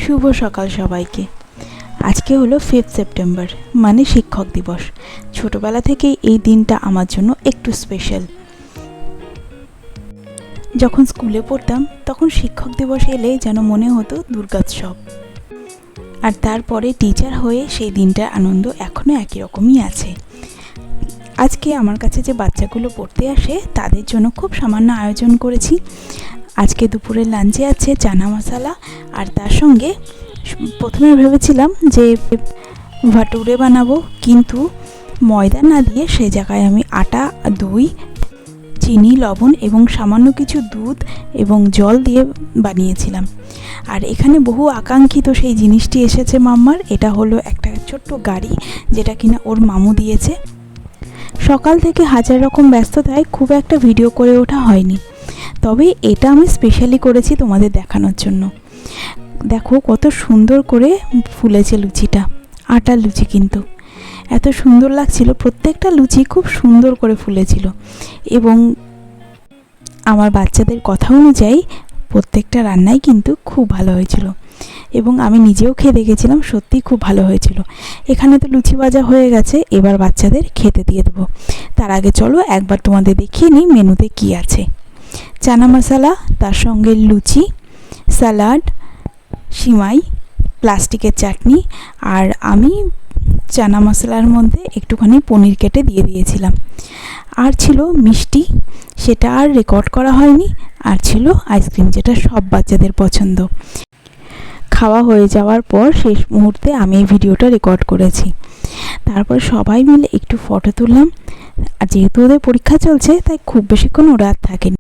শুভ সকাল সবাইকে। আজকে হলো 5 সেপ্টেম্বর, মানে শিক্ষক দিবস। ছোটবেলা থেকেই এই দিনটা আমার জন্য একটু স্পেশাল। যখন স্কুলে পড়তাম তখন শিক্ষক দিবস এলে যেন মনে হতো দুর্গোৎসব। আর তারপরে টিচার হয়ে সেই দিনটার আনন্দ এখনও একই রকমই আছে। আজকে আমার কাছে যে বাচ্চাগুলো পড়তে আসে তাদের জন্য খুব সামান্য আয়োজন করেছি। আজকে দুপুরের লাঞ্চে আছে চানা মশলা, আর তার সঙ্গে প্রথমে ভেবেছিলাম যে ভাটুরে বানাবো, কিন্তু ময়দা না দিয়ে সে জায়গায় আমি আটা, দই, চিনি, লবণ এবং সামান্য কিছু দুধ এবং জল দিয়ে বানিয়েছিলাম। আর এখানে বহু আকাঙ্ক্ষিত সেই জিনিসটি এসেছে মাম্মার। এটা হলো একটা ছোট্ট গাড়ি, যেটা কিনা ওর মামু দিয়েছে। সকাল থেকে হাজার রকম ব্যস্ততায় খুব একটা ভিডিও করে ওঠা হয়নি, তবে এটা আমি স্পেশালি করেছি তোমাদের দেখানোর জন্য। দেখো কত সুন্দর করে ফুলেছে লুচিটা, আটার লুচি, কিন্তু এত সুন্দর লাগছিল। প্রত্যেকটা লুচি খুব সুন্দর করে ফুলেছিল এবং আমার বাচ্চাদের কথা অনুযায়ী প্রত্যেকটা রান্নাই কিন্তু খুব ভালো হয়েছিল এবং আমি নিজেও খেয়ে দেখেছিলাম, সত্যি খুব ভালো হয়েছিল। এখানে তো লুচি ভাজা হয়ে গেছে, এবার বাচ্চাদের খেতে দিয়ে দেবো। তার আগে চলো একবার তোমাদের দেখিয়ে নিই মেনুতে কি আছে। চানা মশলা, তার সঙ্গে লুচি, স্যালাড, সিমাই, প্লাস্টিকের চাটনি, আর আমি চানা মশলার মধ্যে একটুখানি পনির কেটে দিয়ে দিয়েছিলাম। আর ছিল মিষ্টি, সেটা আর রেকর্ড করা হয়নি। আর ছিল আইসক্রিম, যেটা সব বাচ্চাদের পছন্দ। খাওয়া হয়ে যাওয়ার পর শেষ মুহূর্তে আমি এই ভিডিওটা রেকর্ড করেছি। তারপর সবাই মিলে একটু ফটো তুললাম। আর যেহেতু ওদের পরীক্ষা চলছে তাই খুব বেশিক্ষণ ওরা আর থাকেনি।